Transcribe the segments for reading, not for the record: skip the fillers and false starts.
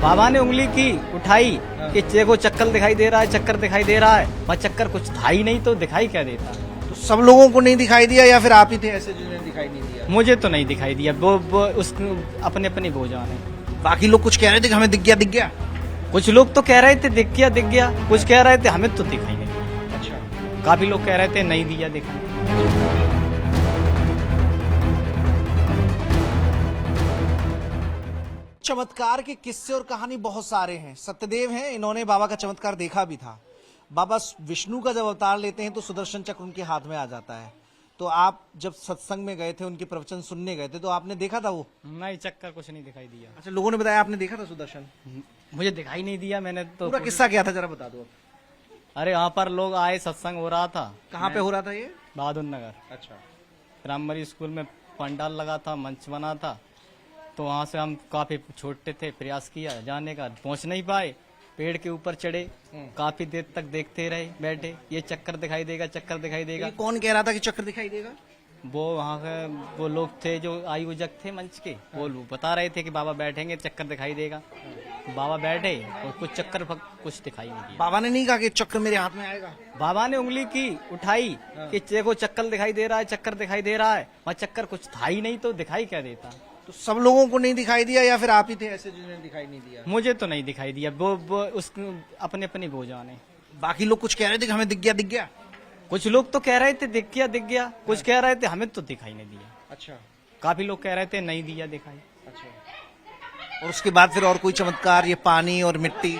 बाबा ने उंगली की उठाई कि देखो चक्कर दिखाई दे रहा है, चक्कर दिखाई दे रहा है, पर चक्कर कुछ था ही नहीं तो दिखाई क्या देता। तो सब लोगों को नहीं दिखाई दिया या फिर आप ही थे ऐसे जिन्हें दिखाई नहीं दिया? मुझे तो नहीं दिखाई दिया, वो उस अपने अपने वो जाने। बाकी लोग कुछ कह रहे थे कि हमें दिख गया दिख गया। कुछ लोग तो कह रहे थे दिख गया दिख गया, कुछ कह रहे थे हमें तो दिखाई नहीं। अच्छा, काफी लोग कह रहे थे नहीं दिया दिखाई। चमत्कार के किस्से और कहानी बहुत सारे हैं। सत्यदेव हैं, इन्होंने बाबा का चमत्कार देखा भी था। बाबा विष्णु का जब अवतार लेते हैं तो सुदर्शन चक्र उनके हाथ में आ जाता है। तो आप जब सत्संग में गए थे, उनके प्रवचन सुनने गए थे, तो आपने देखा था वो? नहीं, चक्कर कुछ नहीं दिखाई दिया। अच्छा, लोगों ने बताया आपने देखा था सुदर्शन? मुझे दिखाई नहीं दिया, मैंने तो पूरा किस्सा क्या था जरा बता दो। अरे यहाँ पर लोग आए, सत्संग हो रहा था। कहाँ पे हो रहा था ये? बहादुर नगर अच्छा, प्राइमरी स्कूल में पंडाल लगा था, मंच बना था। तो वहाँ से हम काफी छोटे थे, प्रयास किया जाने का, पहुँच नहीं पाए। पेड़ के ऊपर चढ़े, काफी देर तक देखते रहे बैठे, ये चक्कर दिखाई देगा, चक्कर दिखाई देगा। ये कौन कह रहा था कि चक्र दिखाई देगा? वो वहाँ के वो लोग थे जो आयोजक थे मंच के, वो बता रहे थे कि बाबा बैठेंगे चक्कर दिखाई देगा। बाबा बैठे और कुछ चक्कर कुछ दिखाई नहीं दिया। बाबा ने नहीं कहा कि चक्र मेरे हाथ में आएगा? बाबा ने उंगली की उठाई कि देखो चक्कर दिखाई दे रहा है, चक्कर दिखाई दे रहा है, पर चक्कर कुछ था ही नहीं तो दिखाई क्या देता। तो सब लोगों को नहीं दिखाई दिया या फिर आप ही थे ऐसे जिन्हें दिखाई नहीं दिया? मुझे तो नहीं दिखाई दिया, वो उस अपने अपने वो जाने। बाकी लोग कुछ कह रहे थे कि हमें दिख गया दिख गया। कुछ लोग तो कह रहे थे दिख गया, कुछ कह रहे थे हमें तो दिखाई नहीं दिया। अच्छा, काफी लोग कह रहे थे नहीं दिया दिखाई। अच्छा। और उसके बाद फिर और कोई चमत्कार? ये पानी और मिट्टी?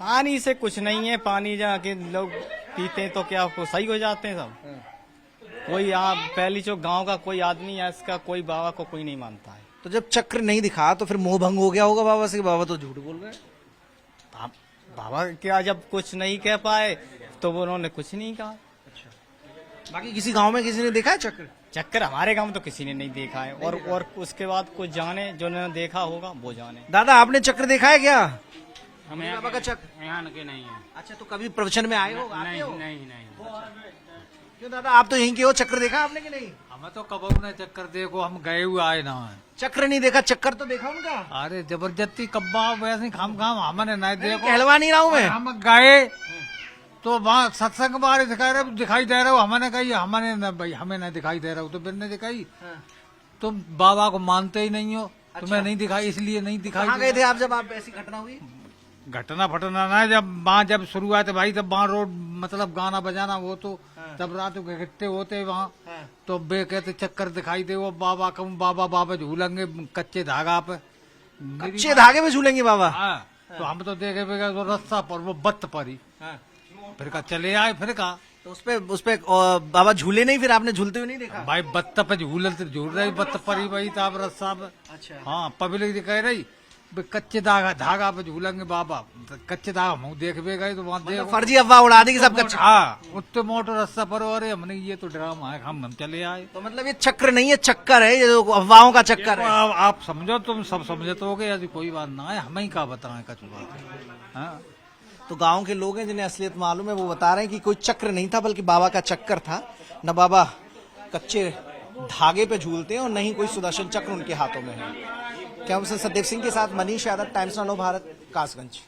पानी से कुछ नहीं है, पानी जाके लोग पीते हैं तो क्या सही हो जाते हैं सब। कोई यहाँ पहली जो गांव का कोई आदमी है, इसका कोई बाबा को कोई नहीं मानता है। तो जब चक्र नहीं दिखा तो फिर मोह भंग हो गया होगा बाबा से कि बाबा तो झूठ बोल रहे हैं। बाबा क्या जब कुछ नहीं कह पाए तो उन्होंने कुछ नहीं कहा। बाकी किसी गांव में किसी ने देखा है चक्र? चक्कर हमारे गांव में तो किसी ने नहीं देखा है, और उसके बाद कुछ जाने जो ने देखा होगा वो जाने। दादा आपने चक्र देखा है क्या? हमें बाबा का चक्र यहाँ के नहीं है। अच्छा, तो कभी प्रवचन में आए हो? आते नहीं हो? नहीं नहीं। क्यों दादा, आप तो यहीं के हो, चक्र देखा आपने कि नहीं? हमें तो कबू ने चक्कर देखो, हम गए हुए आए ना है। चक्र नहीं देखा, चक्कर तो देखा उनका? अरे जबरदस्ती कब्बा वैसे खाम खाम हमने नहीं देखो। कहलवा नहीं रहा हूँ मैं। हम गए तो वहाँ सत्संग बारे दिखाई दे रहे हो, हमने कही हमने न भाई हमें नहीं दिखाई दे रहा हो। तो फिर ने दिखाई, तुम बाबा को मानते ही नहीं हो, तुम्हें नहीं दिखाई इसलिए नहीं दिखाई। कहाँ गए थे आप जब आप ऐसी घटना हुई? घटना फटना ना, जब वहाँ जब शुरुआत भाई तब वहाँ रोड मतलब गाना बजाना वो तो तब रात को इकट्ठे होते वहाँ। तो बे कहते चक्कर दिखाई दे, वो बाबा कम बाबा बाबा झूलेंगे कच्चे धागा पे। कच्चे धागे में झूलेंगे बाबा? हाँ, तो हम तो देखे वो रस्सा पर वो बत्त परी। फिर का चले आए, फिर का तो उस पे बाबा झूले नहीं? फिर आपने झूलते हुए नहीं देखा? भाई बत्त पे झूल रही बत्त परी भाई ताब रस्सा पे। अच्छा, हाँ, पब्लिक कह रही कच्चे धागा पे झूलेंगे बाबा। कच्चे धागा मुँह देख भी गए तो वहाँ देखो फर्जी अफवाह उड़ा दी कि सब कच्चा। हाँ, उतने मोटर रस्सा पर। अरे हमने ये तो ड्रामा है, हम चले आए। तो मतलब ये चक्र नहीं है, चक्कर है, ये जो अफवाहों का चक्कर है। आप समझो, तुम सब समझे तो हो गए, ऐसी कोई बात ना है, हमें ही का बताएं कछु बात। हाँ, तो गांव के लोग हैं जिन्हें असलियत मालूम है, वो बता रहे हैं कि कोई चक्र नहीं था बल्कि बाबा का चक्कर था। न बाबा कच्चे धागे पे झूलते हैं और नहीं कोई सुदर्शन चक्र उनके हाथों में है। कैमरा पर्सन सतदेव सिंह के साथ मनीष यादव, टाइम्स नाउ भारत, कासगंज।